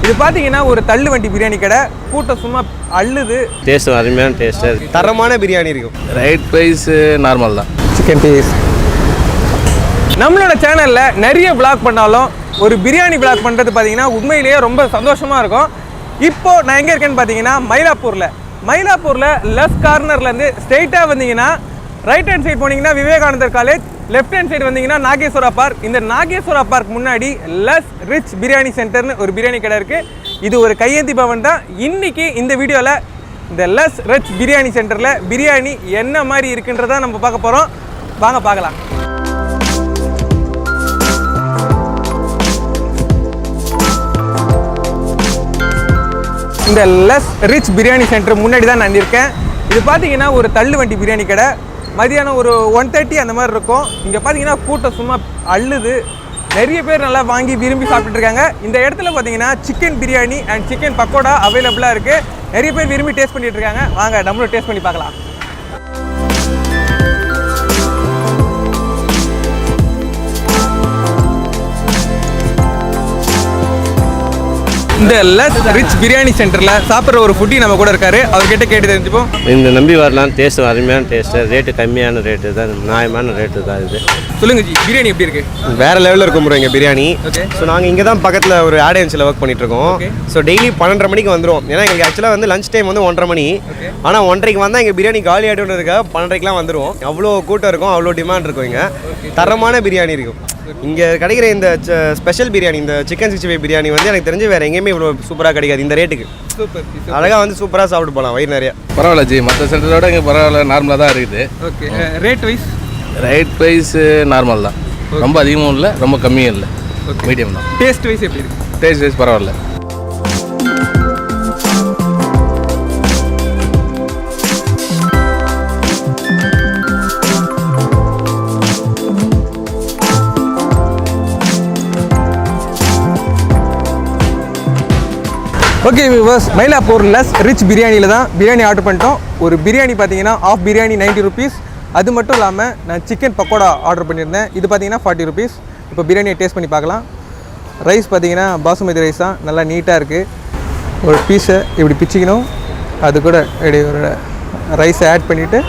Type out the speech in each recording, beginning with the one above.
இது பாத்தீங்கன்னா ஒரு தள்ளு வண்டி பிரியாணி கடை, கூட்டம் சும்மா அள்ளுது. டேஸ்ட் அருமையான டேஸ்ட், தரமான பிரியாணி இருக்கும். ரைட் ப்ரைஸ் நார்மல் தான். Chicken piece. நம்மளோட சேனல்ல நிறைய vlog பண்ணாலும் ஒரு பிரியாணி vlog பண்றது பாத்தீங்கன்னா உண்மையிலேயே ரொம்ப சந்தோஷமா இருக்கும். இப்போ நான் எங்க இருக்கேன்னு பாத்தீங்கன்னா மயிலாப்பூர்ல லெஃப்ட் கார்னர்ல இருந்து ஸ்ட்ரைட்டா வந்தீங்கன்னா ரைட் ஹேண்ட் சைடு போனீங்கன்னா விவேகானந்தர் காலேஜ், லெஃப்ட் ஹேண்ட் சைடு வந்தீங்கன்னா நாகேஸ்வரா பார்க். இந்த நாகேஸ்வரா பார்க் முன்னாடி லஸ் ரிச் பிரியாணி சென்டர்னு ஒரு பிரியாணி கடை இருக்கு. இது ஒரு கையேந்தி பவன் தான். இன்னைக்கு இந்த வீடியோல இந்த லஸ் ரிச் பிரியாணி சென்டர்ல பிரியாணி என்ன மாதிரி இருக்குன்றத நம்ம பார்க்க போறோம். வாங்க பார்க்கலாம். இந்த லஸ் ரிச் பிரியாணி சென்டர் முன்னாடி தான் நான் இருக்கேன். இது பார்த்தீங்கன்னா ஒரு தள்ளு வண்டி பிரியாணி கடை. மதியானம் ஒரு 1:30 அந்த மாதிரி இருக்கும். இங்கே பார்த்தீங்கன்னா கூட்டம் சும்மா அள்ளுது. நிறைய பேர் நல்லா வாங்கி விரும்பி சாப்பிட்டுட்டு இருக்காங்க. இந்த இடத்துல பார்த்தீங்கன்னா chicken biryani and chicken pakoda அவைலபிளாக இருக்குது. நிறைய பேர் விரும்பி டேஸ்ட் பண்ணிட்டு இருக்காங்க. வாங்க நம்மளும் டேஸ்ட் பண்ணி பார்க்கலாம். இந்த லஸ் ரிச் பிரியாணி சென்டரில் சாப்பிட்ற ஒரு ஃபுட்டி நம்ம கூட இருக்காரு. அவர்கிட்ட கேட்டு தெரிஞ்சுப்போம். இந்த நம்பி வரலாம். டேஸ்ட் அருமையான டேஸ்ட்டு, ரேட்டு கம்மியான ரேட்டு தான், நியாயமான ரேட்டு தான் இது. சொல்லுங்க ஜி, பிரியாணி எப்படி இருக்கு? வேறு லெவலில் இருக்கும் ப்ரோ எங்கள் பிரியாணி. ஓகே. ஸோ நாங்கள் இங்கே தான் பக்கத்தில் ஒரு ஆட் ஏஜென்சியில் ஒர்க் பண்ணிட்டு இருக்கோம். ஸோ டெய்லி 12:30 மணிக்கு வந்துடும். ஏன்னா எங்களுக்கு ஆக்சுவலாக வந்து லஞ்ச் டைம் வந்து 1:30 மணி. ஆனால் 1:30க்கு வந்தால் எங்கள் பிரியாணி காலி ஆகிடுன்றதுக்காக 12:30க்குலாம் வந்துடும். அவ்வளோ கூட்டம் இருக்கும், அவ்வளோ டிமாண்ட் இருக்கும். இங்கே தரமான பிரியாணி இருக்கும். இங்கே கிடைக்கிற இந்த ஸ்பெஷல் பிரியாணி, இந்த சிக்கன் 65 பிரியாணி வந்து எனக்கு தெரிஞ்சு வேறு எங்கேயுமே இவ்வளோ சூப்பராக கிடைக்காது இந்த ரேட்டுக்கு. அழகாக வந்து சூப்பராக சாப்பிட்டு போகலாம், வயிறு நிறையா. பரவாயில்ல ஜி, மற்ற சென்டரோட இங்கே பரவாயில்ல, நார்மலாக தான் இருக்குது. Okay. Rate wise? Right price normal தான். ரொம்ப அதிகமும் இல்லை, ரொம்ப கம்மியும் இல்லை, மீடியம் தான். டேஸ்ட் வைஸ் எப்படி இருக்கு? டேஸ்ட் வைஸ் பரவாயில்ல. Okay viewers, Mylapore Luz rich பிரியாணியில் தான் பிரியாணி ஆர்டர் பண்ணிட்டோம். ஒரு பிரியாணி பார்த்தீங்கன்னா ஆஃப் பிரியாணி 90 rupees. அது மட்டும் இல்லாமல் நான் சிக்கன் பக்கோடா ஆர்டர் பண்ணியிருந்தேன். இது பார்த்தீங்கன்னா 40 rupees. இப்போ பிரியாணியை டேஸ்ட் பண்ணி பார்க்கலாம். ரைஸ் பார்த்தீங்கன்னா பாசுமதி ரைஸ் தான், நல்லா நீட்டாக இருக்குது. ஒரு பீஸை இப்படி பிச்சிக்கணும், அது கூட இப்படி ஒரு ரைஸை ஆட் பண்ணிவிட்டு,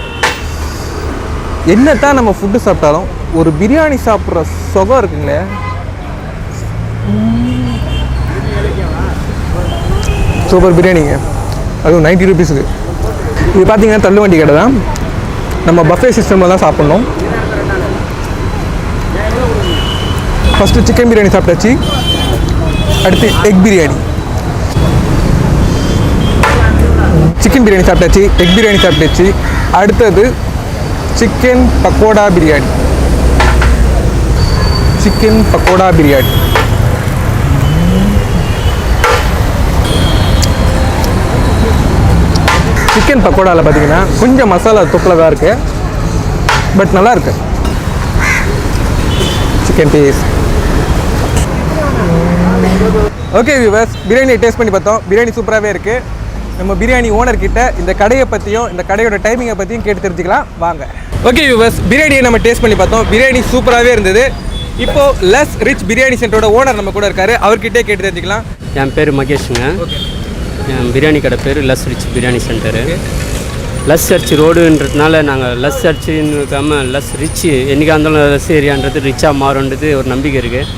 என்ன தான் நம்ம ஃபுட்டு சாப்பிட்டாலும் ஒரு பிரியாணி சாப்பிட்ற சுகம் இருக்குங்களே. சூப்பர் பிரியாணிங்க, அதுவும் 90 rupeesக்கு. இது பார்த்தீங்கன்னா தள்ளு வண்டி கடை தான். நம்ம பஃபே சிஸ்டமில் தான் சாப்பிட்ணும். ஃபஸ்ட்டு சிக்கன் பிரியாணி சாப்பிட்டாச்சு, அடுத்து எக் பிரியாணி. சிக்கன் பிரியாணி சாப்பிட்டாச்சு, எக் பிரியாணி சாப்பிட்டாச்சு. அடுத்தது chicken pakoda biryani. Chicken pakoda biryani. Chicken பக்கோடாவில் பார்த்தீங்கன்னா கொஞ்சம் மசாலா தொக்கில் தான் இருக்குது, பட் நல்லா இருக்கு. Chicken piece. ஓகே வியூவர்ஸ், பிரியாணியை டேஸ்ட் பண்ணி பார்த்தோம். பிரியாணி சூப்பராகவே இருக்குது. நம்ம பிரியாணி ஓனர்கிட்ட இந்த கடையை பற்றியும் இந்த கடையோட டைமிங்கை பற்றியும் கேட்டு தெரிஞ்சுக்கலாம், வாங்க. ஓகே வியூவர்ஸ், பிரியாணியை நம்ம டேஸ்ட் பண்ணி பார்த்தோம். பிரியாணி சூப்பராகவே இருந்தது. இப்போது லஸ் ரிச் பிரியாணி சென்டரோட ஓனர் நம்ம கூட இருக்காரு, அவர்கிட்டே கேட்டு தெரிஞ்சுக்கலாம். என் பேர் மகேஷுங்க. என் பிரியாணி கடை பேர் Luz rich biryani centre. Luz search ரோடுன்றதுனால நாங்கள் லஸ் சர்ச்சுன்னு இருக்காமல் லஸ் ரிச்சு, என்றைக்காக இருந்தாலும் லஸ் ஏரியான்றது ரிச்சாக மாறுன்றது ஒரு நம்பிக்கை இருக்குது.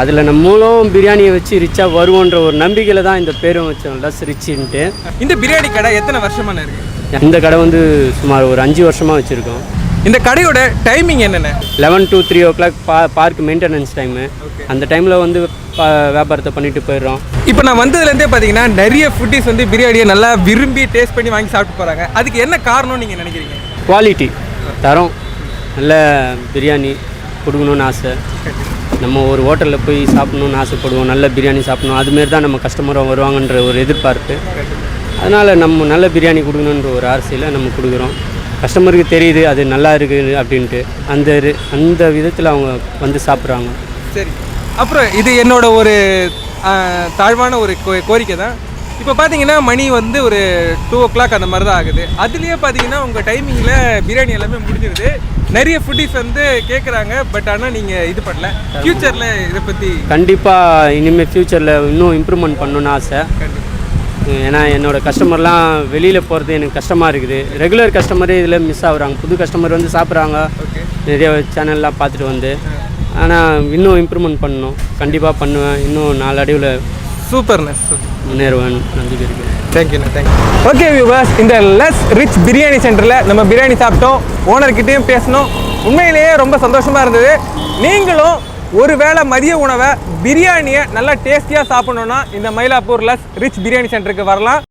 அதில் நம்ம மூலம் பிரியாணியை வச்சு ரிச்சாக வருவோன்ற ஒரு நம்பிக்கையில் தான் இந்த பேரும் வச்சோம், லஸ் ரிச்சுன்ட்டு. இந்த பிரியாணி கடை எத்தனை வருஷமான இருக்குது? இந்த கடை வந்து சுமார் ஒரு 5 வருஷமாக வச்சுருக்கோம். இந்த கடையோட டைமிங் என்னென்ன? 11 to 3 o'clock park maintenance time. அந்த டைமில் வந்து வியாபாரத்தை பண்ணிட்டு போயிடுறோம். இப்போ நான் வந்ததுலேருந்தே பார்த்தீங்கன்னா நிறைய ஃபுட்டிஸ் வந்து பிரியாணியை நல்லா விரும்பி டேஸ்ட் பண்ணி வாங்கி சாப்பிட்டு போகிறாங்க. அதுக்கு என்ன காரணம்னு நீங்கள் நினைக்கிறீங்க? குவாலிட்டி, தரம், நல்ல பிரியாணி கொடுக்கணுன்னு ஆசை. நம்ம ஒரு ஹோட்டலில் போய் சாப்பிட்ணுன்னு ஆசைப்படுவோம், நல்ல பிரியாணி சாப்பிட்ணும், அதுமாரி தான் நம்ம கஸ்டமரும் வருவாங்கன்ற ஒரு எதிர்பார்ப்பு. அதனால் நம்ம நல்ல பிரியாணி கொடுக்கணுன்ற ஒரு ஆசையில் நம்ம கொடுக்குறோம். கஸ்டமருக்கு தெரியுது அது நல்லா இருக்குது அப்படின்ட்டு, அந்த விதத்தில் அவங்க வந்து சாப்பிட்றாங்க. சரி, அப்புறம் இது என்னோட ஒரு தாழ்வான ஒரு கோரிக்கை தான். இப்போ பார்த்தீங்கன்னா மணி வந்து ஒரு 2 o'clock அந்த மாதிரி தான் ஆகுது. அதுலேயே பார்த்தீங்கன்னா உங்கள் டைமிங்கில் பிரியாணி எல்லாமே முடிஞ்சிருது. நிறைய ஃபுட்டிஸ் வந்து கேட்குறாங்க, பட் ஆனால் நீங்கள் இது பண்ணல. ஃப்யூச்சரில் இதை பற்றி கண்டிப்பாக இனிமேல் ஃப்யூச்சரில் இன்னும் இம்ப்ரூவ்மெண்ட் பண்ணணும்னு ஆசை. ஏன்னா என்னோடய கஸ்டமர்லாம் வெளியில் போகிறது எனக்கு கஷ்டமாக இருக்குது. ரெகுலர் கஸ்டமரே இதில் மிஸ் ஆகுறாங்க. புது கஸ்டமர் வந்து சாப்பிட்றாங்க நிறைய சேனல்லாம் பார்த்துட்டு வந்து. ஆனால் இன்னும் இம்ப்ரூவ்மெண்ட் பண்ணணும், கண்டிப்பாக பண்ணுவேன். இன்னும் நாளடைவில் சூப்பர்னஸ் முன்னேறுவேன் நம்பிக்கை இருக்குது. தேங்க்யூண்ணா, தேங்க்யூ. ஓகே வியூவர்ஸ், இந்த லெஸ் ரிச் பிரியாணி சென்டரில் நம்ம பிரியாணி சாப்பிட்டோம், ஓனர்கிட்டையும் பேசணும். உண்மையிலேயே ரொம்ப சந்தோஷமாக இருந்தது. நீங்களும் ஒரு வேளை மதிய உணவை பிரியாணியை நல்லா டேஸ்டியாக சாப்பிட்ணுன்னா இந்த மயிலாப்பூர் லெஸ் ரிச் பிரியாணி சென்டருக்கு வரலாம்.